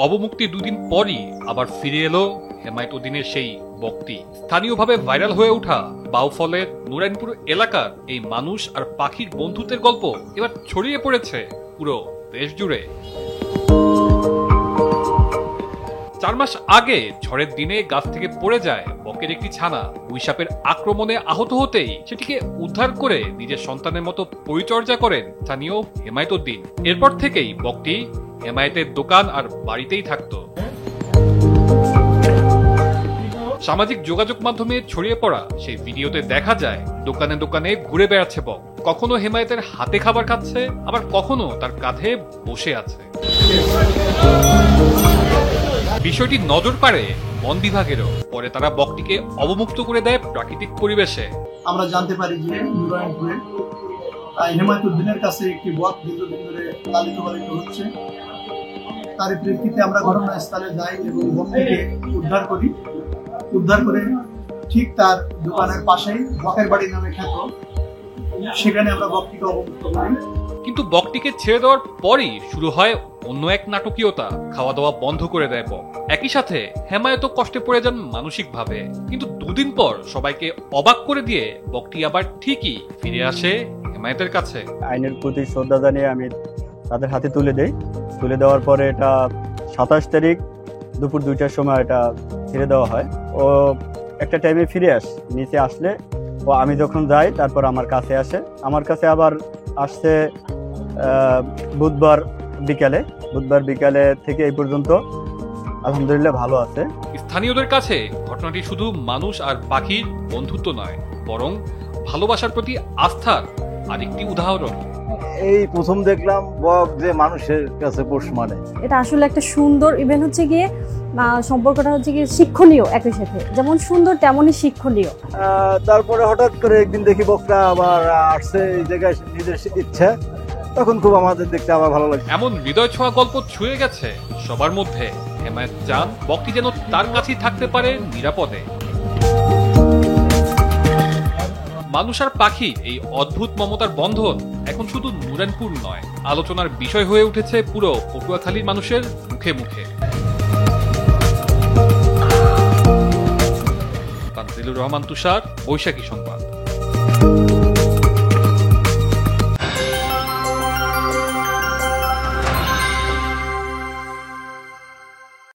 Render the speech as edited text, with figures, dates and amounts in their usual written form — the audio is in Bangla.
অবমুক্তি দুদিন পরই আবার ফিরে এলো হেমায়েতুদ্দিনের সেই বকটি। স্থানীয়ভাবে ভাইরাল হয়ে ওঠা বাউফলের নুরাইনপুর এলাকার এই মানুষ আর পাখির বন্ধুত্বের গল্প এবার ছড়িয়ে পড়েছে পুরো দেশ জুড়ে। 4 মাস আগে ঝড়ের দিনে গাছ থেকে পড়ে যায় বকের একটি ছানা। গুইসাপের আক্রমণে আহত হতেই সেটিকে উদ্ধার করে নিজের সন্তানের মতো পরিচর্যা করেন স্থানীয় হেমায়েতুদ্দিন। এরপর থেকেই বকটি হেমায়েতের দোকান আর বাড়িতেই থাকত। সামাজিক যোগাযোগ মাধ্যমে ছড়িয়ে পড়া সেই ভিডিওতে দেখা যায় দোকানে দোকানে ঘুরে বেড়াচ্ছে বক। কখনো হেমায়েতের হাতে খাবার খাচ্ছে, আবার কখনো তার কাঁধে বসে আছে। বিষয়টি নজর কাড়ে বন বিভাগেরও। পরে তারা বকটিকে অবমুক্ত করে দেয় প্রাকৃতিক পরিবেশে। আমরা জানতে পারি যে নুরাইনপুরে হেমায়েতুদ্দিনের কাছে একটি বক দীর্ঘদিন ধরে লালিত পালিত হচ্ছে। তার প্রেক্ষিতে আমরা ঘটনাস্থলে যাই এবং বকটিকে উদ্ধার করে ঠিক তার দোকানের পাশেই বকের বাড়ি নামে খ্যাত, সেখানে আমরা বকটিকে অবমুক্ত করি। কিন্তু বকটিকে ছেড়ে দেওয়ার পরই শুরু হয় অন্য এক নাটকীয়তা। খাওয়া দাওয়া বন্ধ করে দেয় বক। একই সাথে হেমায়েতও কষ্টে পড়ে যান মানসিকভাবে। কিন্তু দুদিন পর সবাইকে অবাক করে দিয়ে বকটি আবার ঠিকই ফিরে আসে হেমায়েতের কাছে। আইনের প্রতি শ্রদ্ধা জানিয়ে আমি তাদের হাতে তুলে দেই। তুলে দেওয়ার পরে এটা 27 তারিখ দুপুর 2টার সময় এটা ছেড়ে দেওয়া হয়। ও একটা টাইমে ফিরে আসে। নিচে আসলে ও আমি যখন যাই তারপর আমার কাছে আসে। আমার কাছে আবার আসছে বুধবার বিকালে থেকে এই পর্যন্ত আলহামদুলিল্লাহ ভালো আছে। স্থানীয়দের কাছে ঘটনাটি শুধু মানুষ আর পাখির বন্ধুত্ব নয়, বরং ভালোবাসার প্রতি আস্থার আরেকটি উদাহরণ। এই প্রথম দেখলাম বক যে মানুষের কাছে পোষ মানে। এটা আসলে একটা সুন্দর ইভেন্ট হচ্ছে গিয়ে সম্পর্কটা হচ্ছে গিয়ে শিক্ষণীয়, একই সাথে যেমন সুন্দর তেমনই শিক্ষণীয়। তারপরে হঠাৎ করে একদিন দেখি বকটা আবার আসছে এই জায়গায় নিজের ইচ্ছা, তখন খুব আমাদের দেখতে আবার ভালো লাগে। এমন হৃদয় ছোঁয়া গল্প ছুঁয়ে গেছে সবার মধ্যে। হেমায়েত চান বকটি যেন তার কাছেই থাকতে পারে নিরাপদে। মানুষ আর পাখির এই অদ্ভুত মমতার বন্ধন এখন শুধু নুরাইনপুর নয়, আলোচনার বিষয় হয়ে উঠেছে পুরো পটুয়াখালীর মানুষের মুখে মুখে। তানজিলুর রহমান তুষার, বৈশাখী সংবাদ।